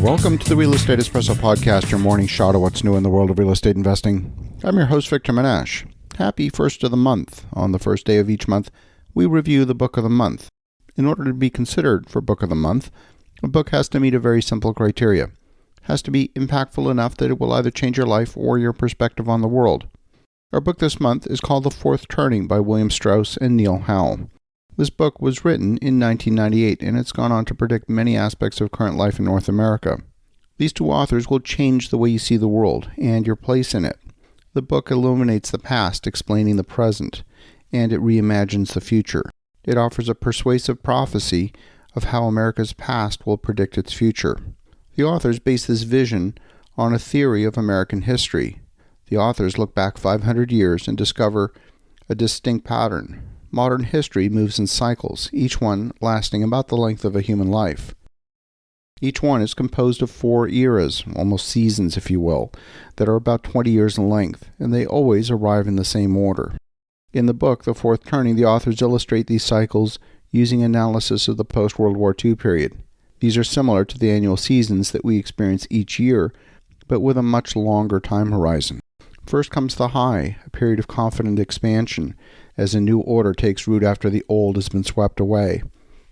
Welcome to the Real Estate Espresso Podcast, your morning shot of what's new in the world of real estate investing. I'm your host, Victor Menasce. Happy first of the month. On the first day of each month, we review the book of the month. In order to be considered for book of the month, a book has to meet a very simple criteria. It has to be impactful enough that it will either change your life or your perspective on the world. Our book this month is called The Fourth Turning by William Strauss and Neil Howe. This book was written in 1998, and it's gone on to predict many aspects of current life in North America. These two authors will change the way you see the world and your place in it. The book illuminates the past, explaining the present, and it reimagines the future. It offers a persuasive prophecy of how America's past will predict its future. The authors base this vision on a theory of American history. The authors look back 500 years and discover a distinct pattern. Modern history moves in cycles, each one lasting about the length of a human life. Each one is composed of 4 eras, almost seasons if you will, that are about 20 years in length, and they always arrive in the same order. In the book, The Fourth Turning, the authors illustrate these cycles using analysis of the post-World War II period. These are similar to the annual seasons that we experience each year, but with a much longer time horizon. First comes the high, a period of confident expansion, as a new order takes root after the old has been swept away.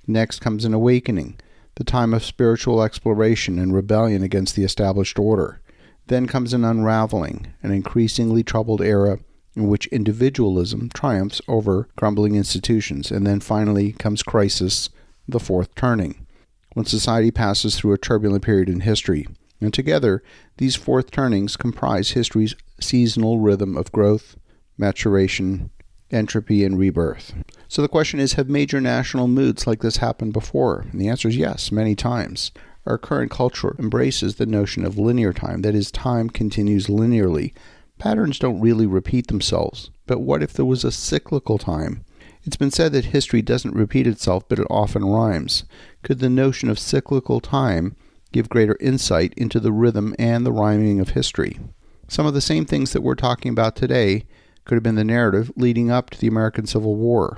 Next comes an awakening, the time of spiritual exploration and rebellion against the established order. Then comes an unraveling, an increasingly troubled era in which individualism triumphs over crumbling institutions. And then finally comes crisis, the fourth turning, when society passes through a turbulent period in history. And together, these fourth turnings comprise history's seasonal rhythm of growth, maturation, entropy, and rebirth. So the question is, have major national moods like this happened before? And the answer is yes, many times. Our current culture embraces the notion of linear time, that is, time continues linearly. Patterns don't really repeat themselves. But what if there was a cyclical time? It's been said that history doesn't repeat itself, but it often rhymes. Could the notion of cyclical time give greater insight into the rhythm and the rhyming of history? Some of the same things that we're talking about today could have been the narrative leading up to the American Civil War.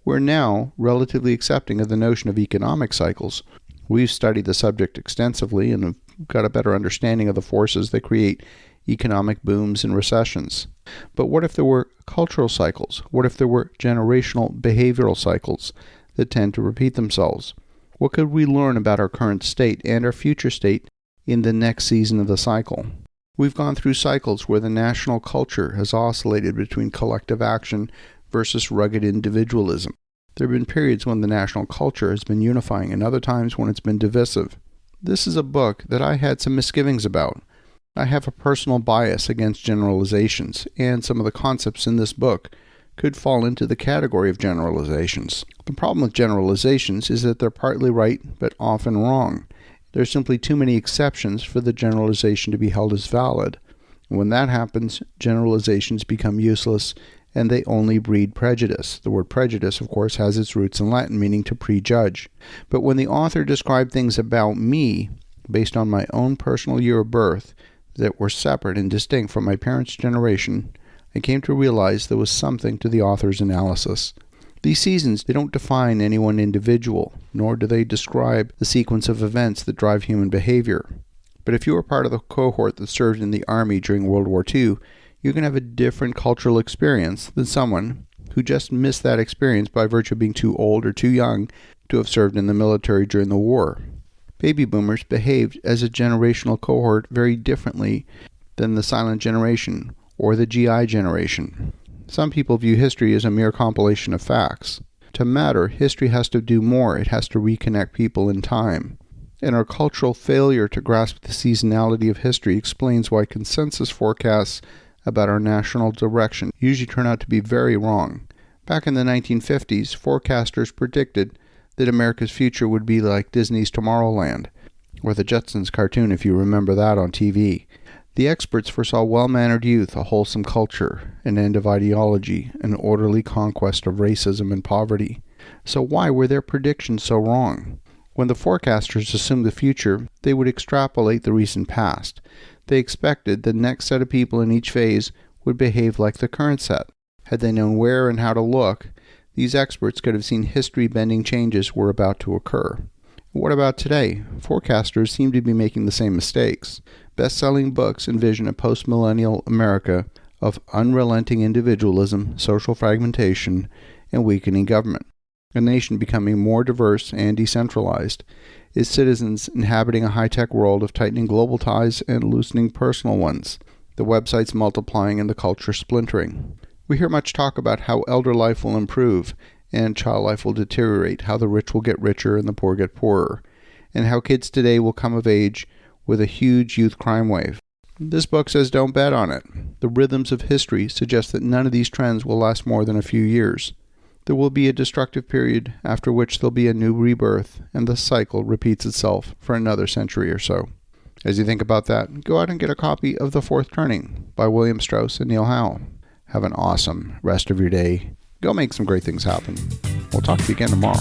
We're now relatively accepting of the notion of economic cycles. We've studied the subject extensively and have got a better understanding of the forces that create economic booms and recessions. But what if there were cultural cycles? What if there were generational behavioral cycles that tend to repeat themselves? What could we learn about our current state and our future state in the next season of the cycle? We've gone through cycles where the national culture has oscillated between collective action versus rugged individualism. There have been periods when the national culture has been unifying and other times when it's been divisive. This is a book that I had some misgivings about. I have a personal bias against generalizations, and some of the concepts in this book could fall into the category of generalizations. The problem with generalizations is that they're partly right, but often wrong. There's simply too many exceptions for the generalization to be held as valid. When that happens, generalizations become useless, and they only breed prejudice. The word prejudice, of course, has its roots in Latin, meaning to prejudge. But when the author described things about me, based on my own personal year of birth, that were separate and distinct from my parents' generation, I came to realize there was something to the author's analysis. These seasons, they don't define any one individual, nor do they describe the sequence of events that drive human behavior. But if you were part of the cohort that served in the Army during World War II, you can have a different cultural experience than someone who just missed that experience by virtue of being too old or too young to have served in the military during the war. Baby boomers behaved as a generational cohort very differently than the silent generation or the GI generation. Some people view history as a mere compilation of facts. To matter, history has to do more. It has to reconnect people in time. And our cultural failure to grasp the seasonality of history explains why consensus forecasts about our national direction usually turn out to be very wrong. Back in the 1950s, forecasters predicted that America's future would be like Disney's Tomorrowland, or the Jetsons cartoon if you remember that on TV. The experts foresaw well-mannered youth, a wholesome culture, an end of ideology, an orderly conquest of racism and poverty. So why were their predictions so wrong? When the forecasters assumed the future, they would extrapolate the recent past. They expected the next set of people in each phase would behave like the current set. Had they known where and how to look, these experts could have seen history-bending changes were about to occur. What about today? Forecasters seem to be making the same mistakes. Best-selling books envision a post-millennial America of unrelenting individualism, social fragmentation, and weakening government. A nation becoming more diverse and decentralized. Its citizens inhabiting a high-tech world of tightening global ties and loosening personal ones. The websites multiplying and the culture splintering. We hear much talk about how elder life will improve and child life will deteriorate, how the rich will get richer and the poor get poorer, and how kids today will come of age with a huge youth crime wave. This book says don't bet on it. The rhythms of history suggest that none of these trends will last more than a few years. There will be a destructive period after which there'll be a new rebirth, and the cycle repeats itself for another century or so. As you think about that, go out and get a copy of The Fourth Turning by William Strauss and Neil Howe. Have an awesome rest of your day. Go make some great things happen. We'll talk to you again tomorrow.